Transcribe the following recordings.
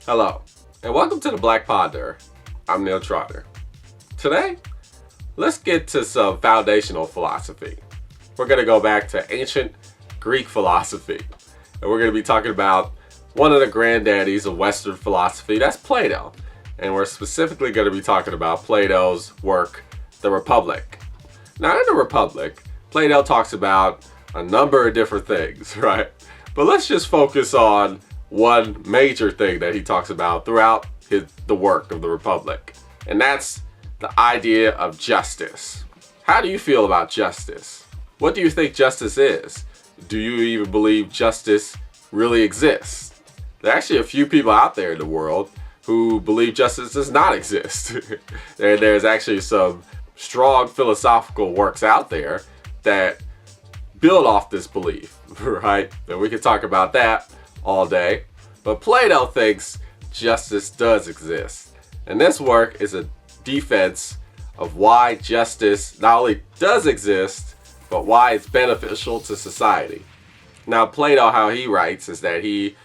Hello, and welcome to the Black Ponder. I'm Neil Trotter. Today, let's get to some foundational philosophy. We're going to go back to ancient Greek philosophy, and we're going to be talking about one of the granddaddies of Western philosophy, that's Plato. And we're specifically going to be talking about Plato's work, The Republic. Now, in The Republic, Plato talks about a number of different things, right? But let's just focus on one major thing that he talks about throughout the work of The Republic. And that's the idea of justice. How do you feel about justice? What do you think justice is? Do you even believe justice really exists? There are actually a few people out there in the world who believe justice does not exist. There's actually some strong philosophical works out there that build off this belief, right? And we can talk about that all day. But Plato thinks justice does exist. And this work is a defense of why justice not only does exist, but why it's beneficial to society. Now, Plato, how he writes is that he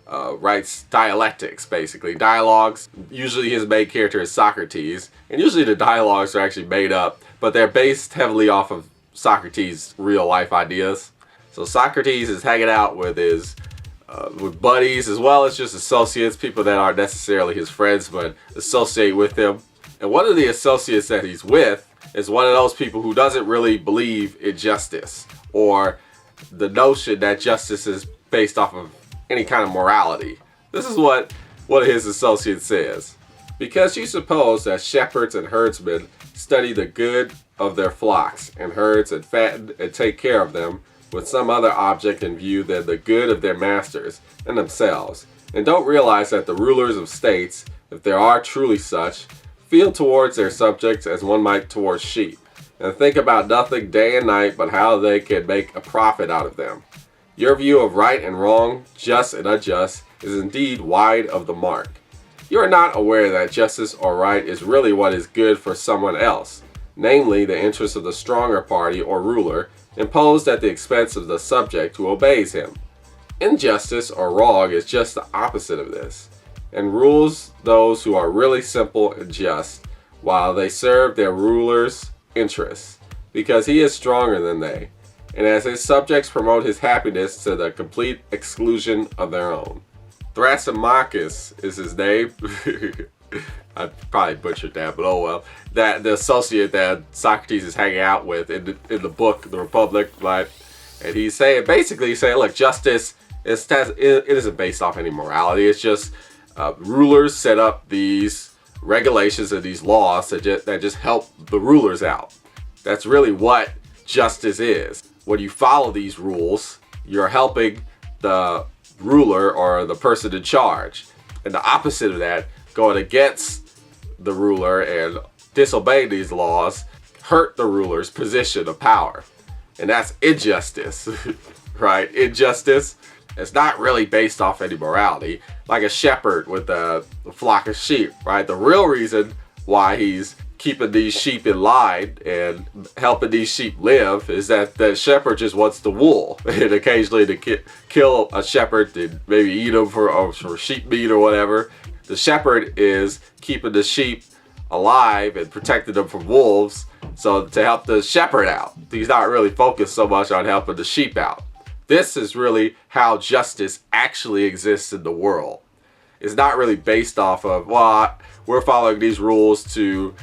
writes dialectics, basically. Dialogues. Usually his main character is Socrates. And usually the dialogues are actually made up, but they're based heavily off of Socrates' real life ideas. So Socrates is hanging out with his with buddies as well as just associates, people that aren't necessarily his friends but associate with him. And one of the associates that he's with is one of those people who doesn't really believe in justice, or the notion that justice is based off of any kind of morality. This is what one of his associates says. Because you suppose that shepherds and herdsmen study the good of their flocks and herds and fatten and take care of them with some other object in view than the good of their masters and themselves, and don't realize that the rulers of states, if there are truly such, feel towards their subjects as one might towards sheep, and think about nothing day and night but how they can make a profit out of them. Your view of right and wrong, just and unjust, is indeed wide of the mark. You are not aware that justice or right is really what is good for someone else, namely the interest of the stronger party or ruler, imposed at the expense of the subject who obeys him. Injustice or wrong is just the opposite of this, and rules those who are really simple and just, while they serve their ruler's interests, because he is stronger than they, and as his subjects promote his happiness to the complete exclusion of their own. Thrasymachus is his name. I probably butchered that, but oh well. That the associate that Socrates is hanging out with in the book The Republic, right? And he's basically saying, look, justice it isn't based off any morality. It's just rulers set up these regulations and these laws that just help the rulers out. That's really what justice is. When you follow these rules, you're helping the ruler or the person in charge. And the opposite of that, going against the ruler and disobeying these laws, hurt the ruler's position of power. And that's injustice, right? Injustice, it's not really based off any morality. Like a shepherd with a flock of sheep, right? The real reason why he's keeping these sheep in line and helping these sheep live is that the shepherd just wants the wool, and occasionally to kill a shepherd and maybe eat them for sheep meat or whatever. The shepherd is keeping the sheep alive and protecting them from wolves, so to help the shepherd out. He's not really focused so much on helping the sheep out. This is really how justice actually exists in the world. It's not really based off of, well, we're following these rules to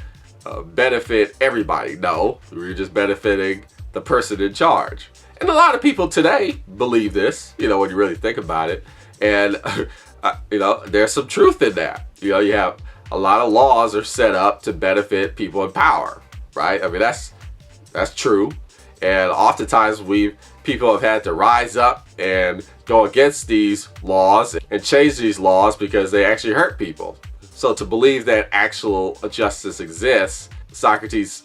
benefit everybody. No, we're just benefiting the person in charge. And a lot of people today believe this, when you really think about it. And, there's some truth in that. You have a lot of laws are set up to benefit people in power, right? I mean, that's true. And oftentimes people have had to rise up and go against these laws and change these laws because they actually hurt people. So to believe that actual justice exists, Socrates'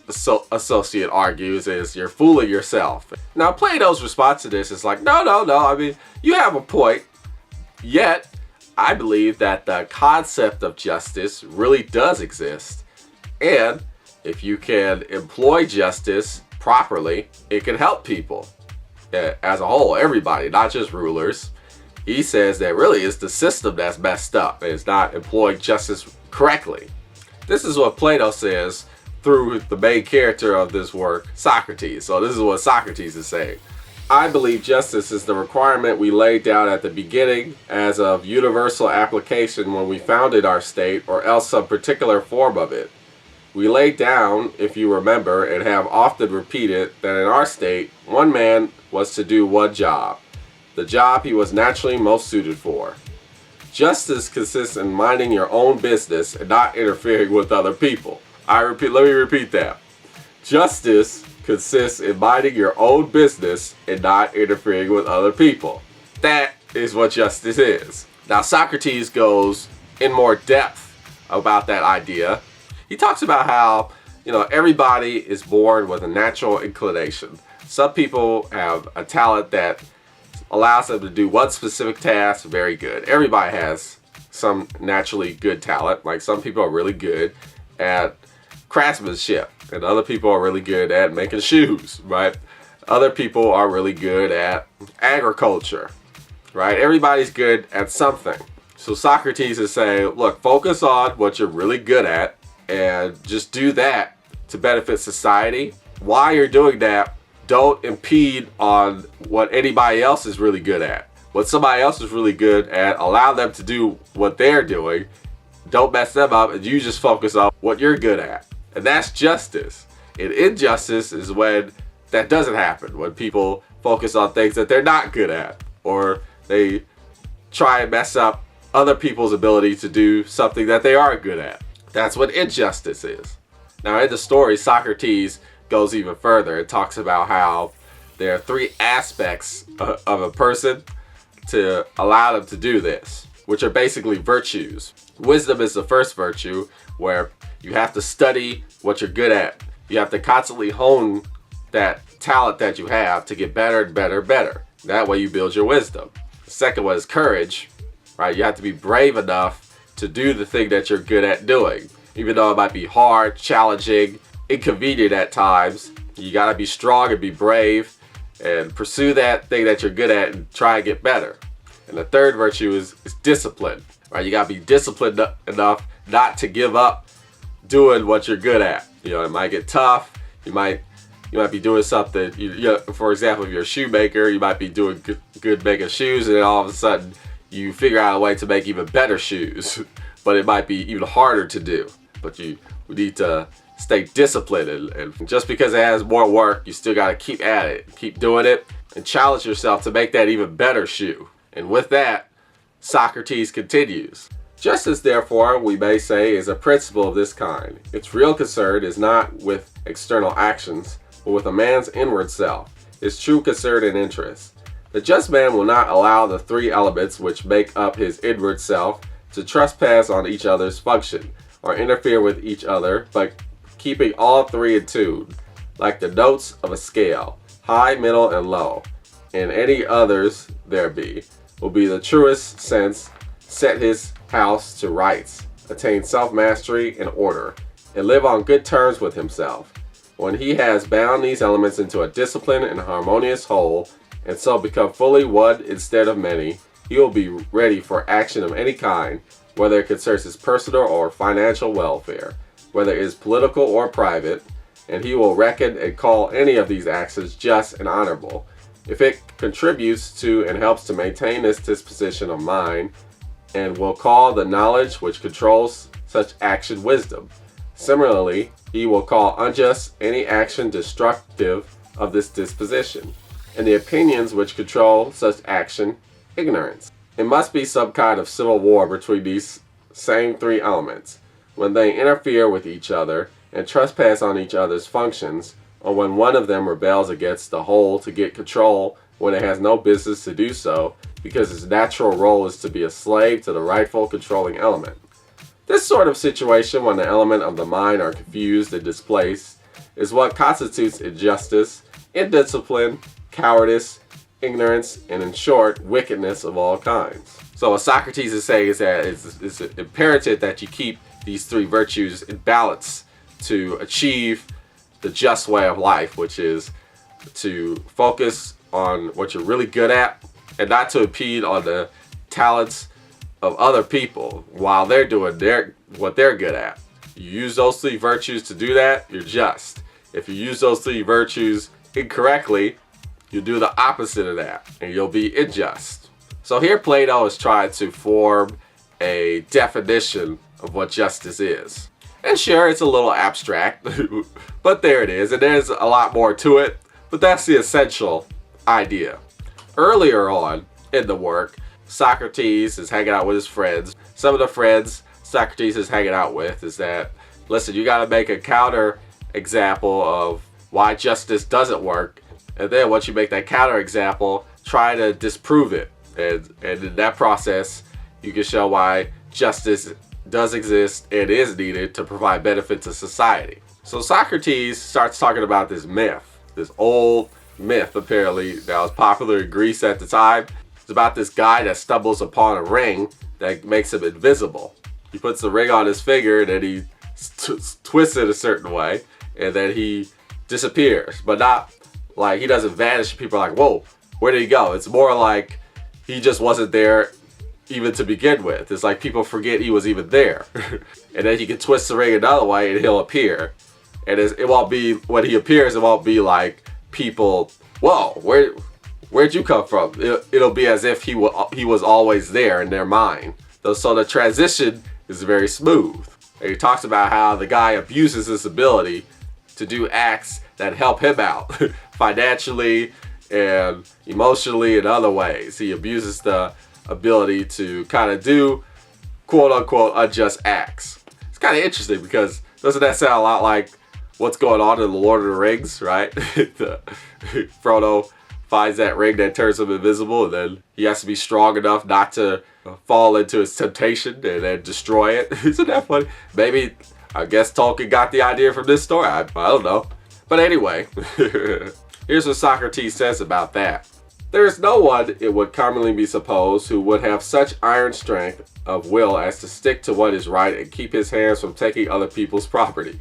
associate argues, is you're fooling yourself. Now Plato's response to this is like, no. I mean, you have a point. Yet, I believe that the concept of justice really does exist. And if you can employ justice properly, it can help people as a whole, everybody, not just rulers. He says that really it's the system that's messed up. It's not employing justice correctly. This is what Plato says through the main character of this work, Socrates. So this is what Socrates is saying. I believe justice is the requirement we laid down at the beginning as of universal application when we founded our state, or else some particular form of it. We laid down, if you remember, and have often repeated, that in our state, one man was to do one job, the job he was naturally most suited for. Justice consists in minding your own business and not interfering with other people. Let me repeat that. Justice consists in minding your own business and not interfering with other people. That is what justice is. Now, Socrates goes in more depth about that idea. He talks about how, everybody is born with a natural inclination. Some people have a talent that allows them to do one specific task very good. Everybody has some naturally good talent. Like, some people are really good at craftsmanship, and other people are really good at making shoes, right? Other people are really good at agriculture, right? Everybody's good at something. So Socrates is saying, look, focus on what you're really good at and just do that to benefit society. While you're doing that, don't impede on what anybody else is really good at. What somebody else is really good at, allow them to do what they're doing. Don't mess them up, and you just focus on what you're good at. And that's justice. And injustice is when that doesn't happen, when people focus on things that they're not good at, or they try and mess up other people's ability to do something that they are good at. That's what injustice is. Now, in the story, Socrates goes even further and talks about how there are three aspects of a person to allow them to do this, which are basically virtues. Wisdom is the first virtue, where you have to study what you're good at. You have to constantly hone that talent that you have to get better and better and better. That way you build your wisdom. The second one is courage, right? You have to be brave enough to do the thing that you're good at doing. Even though it might be hard, challenging, inconvenient at times, you gotta be strong and be brave and pursue that thing that you're good at and try and get better. And the third virtue is discipline, right? You gotta be disciplined enough not to give up doing what you're good at. It might get tough. You might be doing something. For example, if you're a shoemaker, you might be doing good making shoes, and then all of a sudden you figure out a way to make even better shoes. But it might be even harder to do. But we need to stay disciplined, and just because it has more work, you still got to keep at it, keep doing it, and challenge yourself to make that even better shoe. And with that, Socrates continues. Justice, therefore, we may say, is a principle of this kind. Its real concern is not with external actions, but with a man's inward self, his true concern and interest. The just man will not allow the three elements which make up his inward self to trespass on each other's function, or interfere with each other, but keeping all three in tune, like the notes of a scale, high, middle, and low, and any others there be, will be the truest sense, set his house to rights, attain self-mastery and order, and live on good terms with himself. When he has bound these elements into a disciplined and harmonious whole, and so become fully one instead of many, he will be ready for action of any kind, whether it concerns his personal or financial welfare, whether it is political or private, and he will reckon and call any of these actions just and honorable, if it contributes to and helps to maintain this disposition of mind, and will call the knowledge which controls such action wisdom. Similarly, he will call unjust any action destructive of this disposition, and the opinions which control such action ignorance. It must be some kind of civil war between these same three elements, when they interfere with each other and trespass on each other's functions, or when one of them rebels against the whole to get control when it has no business to do so, because its natural role is to be a slave to the rightful controlling element. This sort of situation, when the element of the mind are confused and displaced, is what constitutes injustice, indiscipline, cowardice, ignorance, and in short, wickedness of all kinds. So what Socrates is saying is that it's imperative that you keep these three virtues in balance to achieve the just way of life, which is to focus on what you're really good at and not to impede on the talents of other people while they're doing what they're good at. You use those three virtues to do that, you're just. If you use those three virtues incorrectly, you do the opposite of that, and you'll be unjust. So here Plato is trying to form a definition of what justice is. And sure, it's a little abstract, but there it is, and there's a lot more to it, but that's the essential idea. Earlier on in the work, Socrates is hanging out with his friends. Some of the friends Socrates is hanging out with is that, listen, you gotta make a counter example of why justice doesn't work, and then once you make that counter example, try to disprove it. And in that process, you can show why justice does exist and is needed to provide benefit to society. So Socrates starts talking about this myth, this old myth apparently that was popular in Greece at the time. It's about this guy that stumbles upon a ring that makes him invisible. He puts the ring on his finger and then he twists it a certain way and then he disappears. But not like he doesn't vanish. People are like, whoa, where did he go? It's more like he just wasn't there even to begin with. It's like people forget he was even there. And then he can twist the ring another way and he'll appear. And it won't be, when he appears, it won't be like people, whoa, where'd you come from? It'll be as if he was always there in their mind. So the transition is very smooth. And he talks about how the guy abuses his ability to do acts that help him out financially and emotionally and other ways. He abuses the ability to kind of do quote unquote unjust acts. It's kind of interesting because doesn't that sound a lot like what's going on in the Lord of the Rings, right? Frodo finds that ring that turns him invisible, and then he has to be strong enough not to fall into his temptation and then destroy it. Isn't that funny? Maybe, I guess Tolkien got the idea from this story. I don't know. But anyway, here's what Socrates says about that. There is no one, it would commonly be supposed, who would have such iron strength of will as to stick to what is right and keep his hands from taking other people's property.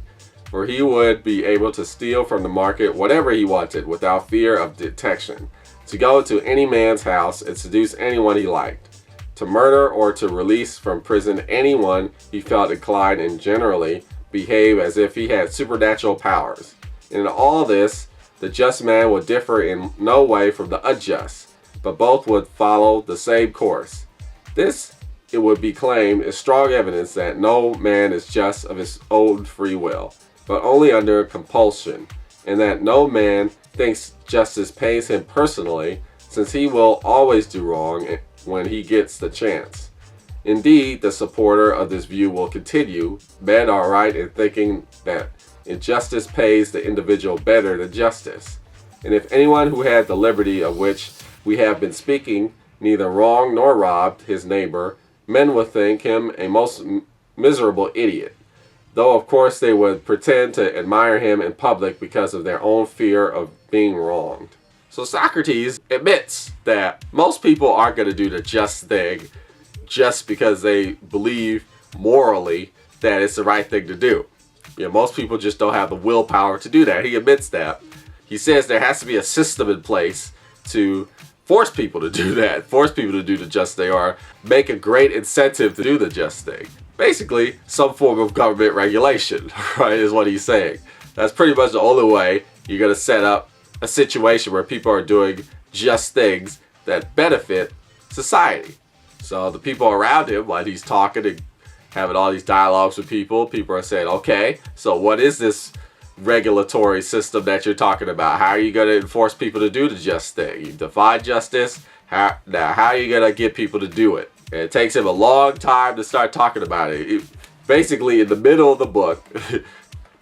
For he would be able to steal from the market whatever he wanted without fear of detection, to go to any man's house and seduce anyone he liked, to murder or to release from prison anyone he felt inclined, and generally behave as if he had supernatural powers. And in all this, the just man would differ in no way from the unjust, but both would follow the same course. This, it would be claimed, is strong evidence that no man is just of his own free will, but only under compulsion, and that no man thinks justice pays him personally, since he will always do wrong when he gets the chance. Indeed, the supporter of this view will continue, men are right in thinking that injustice pays the individual better than justice. And if anyone who had the liberty of which we have been speaking neither wronged nor robbed his neighbor, men would think him a most miserable idiot, though of course they would pretend to admire him in public because of their own fear of being wronged. So Socrates admits that most people aren't going to do the just thing just because they believe morally that it's the right thing to do. Most people just don't have the willpower to do that. He admits that. He says there has to be a system in place to force people to do that, force people to do the just thing, or make a great incentive to do the just thing. Basically, some form of government regulation, right, is what he's saying. That's pretty much the only way you're going to set up a situation where people are doing just things that benefit society. So the people around him, while he's talking and having all these dialogues with people are saying, okay, so what is this regulatory system that you're talking about? How are you going to enforce people to do the just thing? You define justice. How are you going to get people to do it? And it takes him a long time to start talking about it. Basically, in the middle of the book,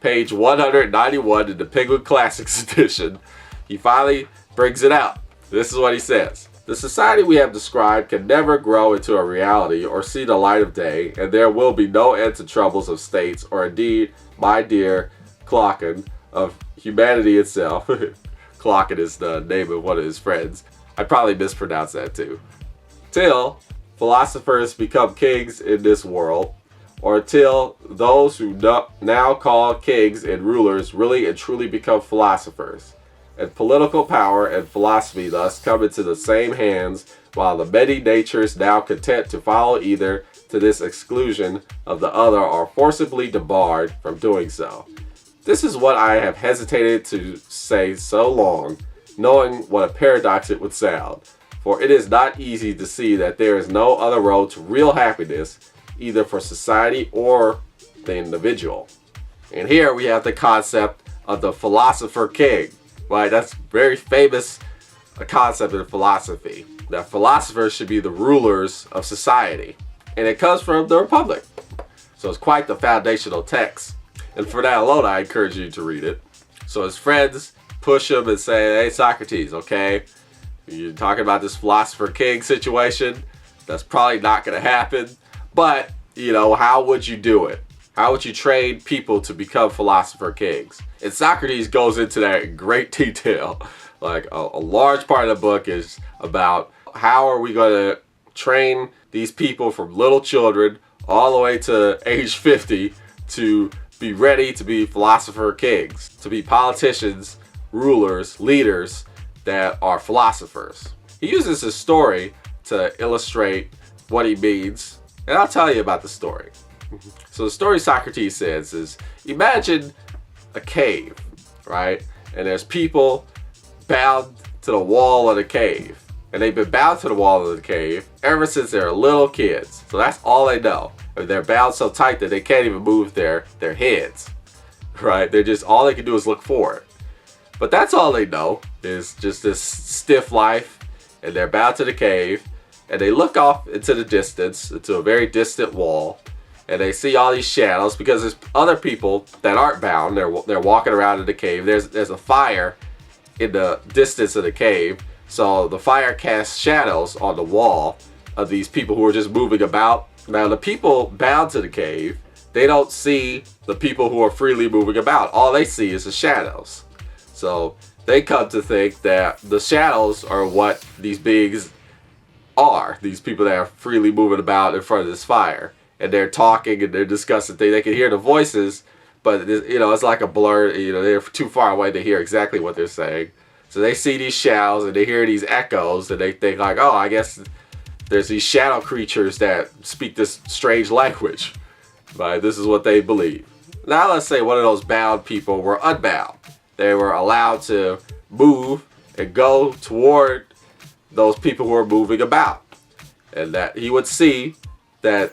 page 191 in the Penguin Classics edition, he finally brings it out. This is what he says. The society we have described can never grow into a reality or see the light of day, and there will be no end to troubles of states, or indeed, my dear Clocken, of humanity itself. Clocken is the name of one of his friends. I probably mispronounced that too. Till philosophers become kings in this world, or till those who now call kings and rulers really and truly become philosophers. And political power and philosophy thus come into the same hands while the many natures now content to follow either to this exclusion of the other are forcibly debarred from doing so. This is what I have hesitated to say so long, knowing what a paradox it would sound. For it is not easy to see that there is no other road to real happiness, either for society or the individual. And here we have the concept of the Philosopher King. Right? That's very famous concept in philosophy. That philosophers should be the rulers of society. And it comes from the Republic. So it's quite the foundational text. And for that alone, I encourage you to read it. So his friends push him and say, hey, Socrates, okay, you're talking about this Philosopher King situation. That's probably not going to happen. But, how would you do it? How would you train people to become Philosopher Kings? And Socrates goes into that in great detail. Like a large part of the book is about how are we going to train these people from little children all the way to age 50 to be ready to be Philosopher Kings, to be politicians, rulers, leaders that are philosophers. He uses his story to illustrate what he means, and I'll tell you about the story. So the story Socrates says is, imagine a cave, right? And there's people bound to the wall of the cave. And they've been bound to the wall of the cave ever since they were little kids. So that's all they know. They're bound so tight that they can't even move their heads, right? They're just, all they can do is look forward. But that's all they know is just this stiff life, and they're bound to the cave, and they look off into the distance, into a very distant wall, and they see all these shadows because there's other people that aren't bound. They're walking around in the cave. There's a fire in the distance of the cave, so the fire casts shadows on the wall of these people who are just moving about. Now the people bound to the cave, they don't see the people who are freely moving about. All they see is the shadows. So they come to think that the shadows are what these beings are, these people that are freely moving about in front of this fire. And they're talking and they're discussing things. They can hear the voices, but it's like a blur. They're too far away to hear exactly what they're saying. So they see these shadows and they hear these echoes and they think like, oh, I guess there's these shadow creatures that speak this strange language. Right? This is what they believe. Now let's say one of those bound people were unbound. They were allowed to move and go toward those people who are moving about. And that he would see that,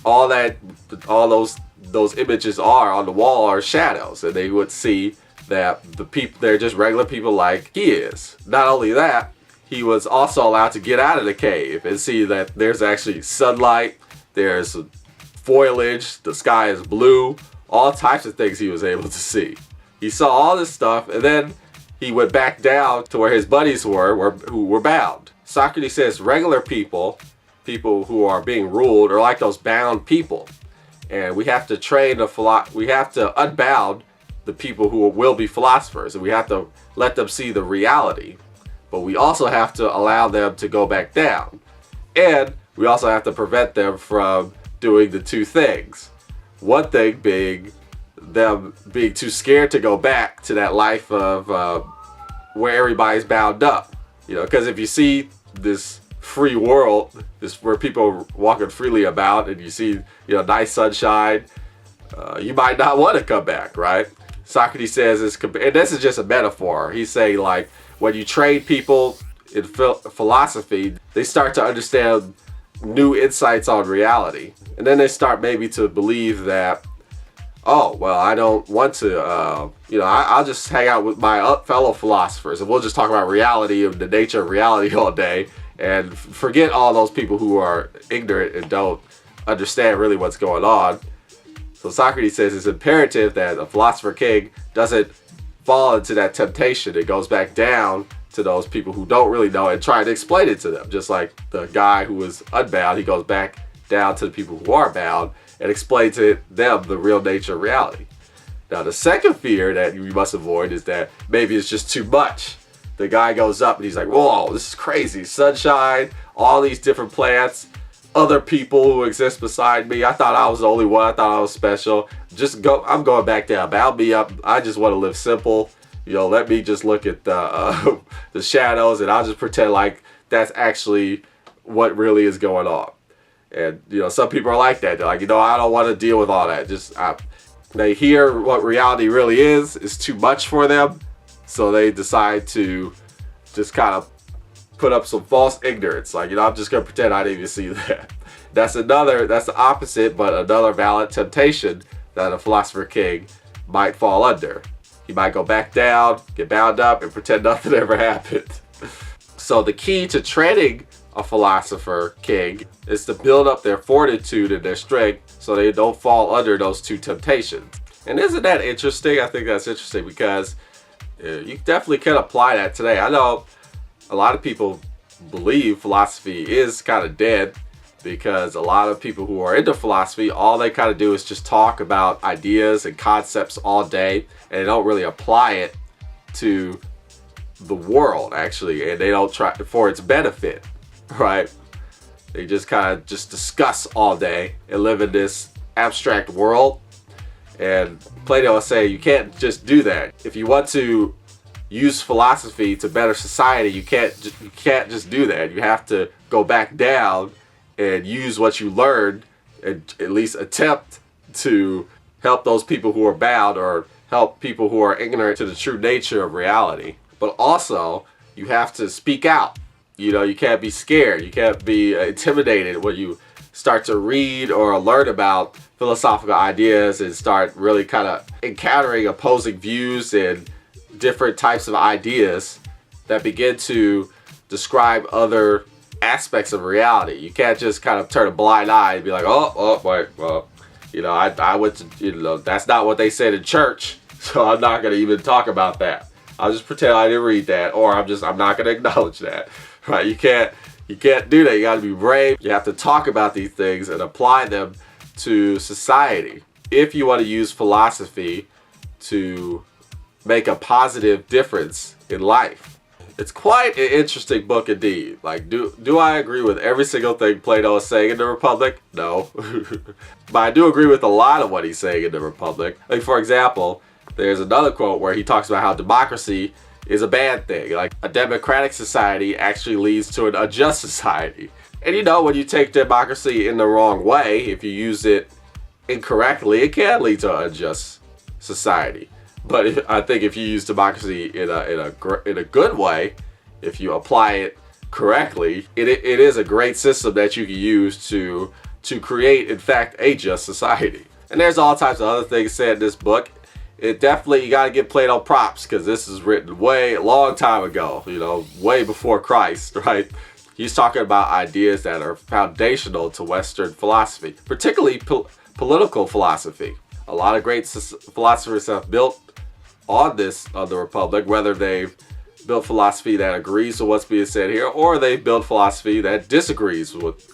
all those images are on the wall are shadows. And they would see that the people, they're just regular people like he is. Not only that, he was also allowed to get out of the cave and see that there's actually sunlight, there's foliage, the sky is blue, all types of things he was able to see. He saw all this stuff, and then he went back down to where his buddies were who were bound. Socrates says regular people who are being ruled, are like those bound people. And we have to we have to unbound the people who will be philosophers, and we have to let them see the reality. But we also have to allow them to go back down. And we also have to prevent them from doing the two things. One thing being them being too scared to go back to that life of where everybody's bound up. Because if you see this free world, this where people are walking freely about, and you see nice sunshine, you might not want to come back, right? Socrates says and this is just a metaphor. He's saying like when you train people in philosophy, they start to understand new insights on reality, and then they start maybe to believe that, oh well, I don't want to I'll just hang out with my fellow philosophers and we'll just talk about reality and the nature of reality all day and forget all those people who are ignorant and don't understand really what's going on. So Socrates says it's imperative that a philosopher king doesn't fall into that temptation. It goes back down to those people who don't really know and try to explain it to them. Just like the guy who was unbound, he goes back down to the people who are bound and explain to them the real nature of reality. Now the second fear that you must avoid is that maybe it's just too much. The guy goes up and he's like, whoa, this is crazy. Sunshine, all these different plants, other people who exist beside me. I thought I was the only one. I thought I was special. I'm going back down. Bound me up. I just want to live simple. Let me just look at the shadows, and I'll just pretend like that's actually what really is going on. And some people are like that. They're like, I don't want to deal with all that. They hear what reality really is too much for them, so they decide to just kind of put up some false ignorance. Like, I'm just gonna pretend I didn't even see that. That's the opposite, but another valid temptation that a philosopher king might fall under. He might go back down, get bound up, and pretend nothing ever happened. So the key to training a philosopher king is to build up their fortitude and their strength so they don't fall under those two temptations. And isn't that interesting? I think that's interesting because you definitely can apply that today. I know a lot of people believe philosophy is kind of dead because a lot of people who are into philosophy, all they kind of do is just talk about ideas and concepts all day, and they don't really apply it to the world, actually, and they don't try for its benefit, right? They just kind of just discuss all day and live in this abstract world. And Plato will say you can't just do that. If you want to use philosophy to better society, you can't just do that. You have to go back down and use what you learned and at least attempt to help those people who are bound or help people who are ignorant to the true nature of reality. But also, you have to speak out. You can't be scared. You can't be intimidated when you start to read or learn about philosophical ideas and start really kind of encountering opposing views and different types of ideas that begin to describe other aspects of reality. You can't just kind of turn a blind eye and be like, wait, well, I went to, that's not what they said in church, so I'm not going to even talk about that. I'll just pretend I didn't read that, or I'm not going to acknowledge that, right? You can't do that. You got to be brave. You have to talk about these things and apply them to society. If you want to use philosophy to make a positive difference in life. It's quite an interesting book indeed. Like, do I agree with every single thing Plato is saying in the Republic? No. But I do agree with a lot of what he's saying in the Republic. Like, for example, there's another quote where he talks about how democracy is a bad thing. Like, a democratic society actually leads to an unjust society. And when you take democracy in the wrong way, if you use it incorrectly, it can lead to an unjust society. But I think if you use democracy in a good way, if you apply it correctly, it is a great system that you can use to create, in fact, a just society. And there's all types of other things said in this book. It definitely, you got to give Plato props because this is written a long time ago, way before Christ, right? He's talking about ideas that are foundational to Western philosophy, particularly political philosophy. A lot of great philosophers have built on the Republic, whether they've built philosophy that agrees with what's being said here, or they've built philosophy that disagrees with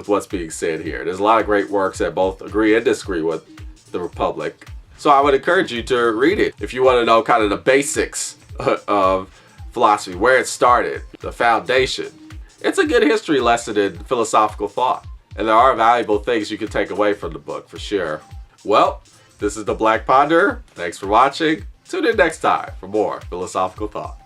what's being said here. There's a lot of great works that both agree and disagree with the Republic. So I would encourage you to read it if you want to know kind of the basics of philosophy, where it started, the foundation. It's a good history lesson in philosophical thought, and there are valuable things you can take away from the book for sure. Well, this is the Black Ponder. Thanks for watching. Tune in next time for more philosophical thought.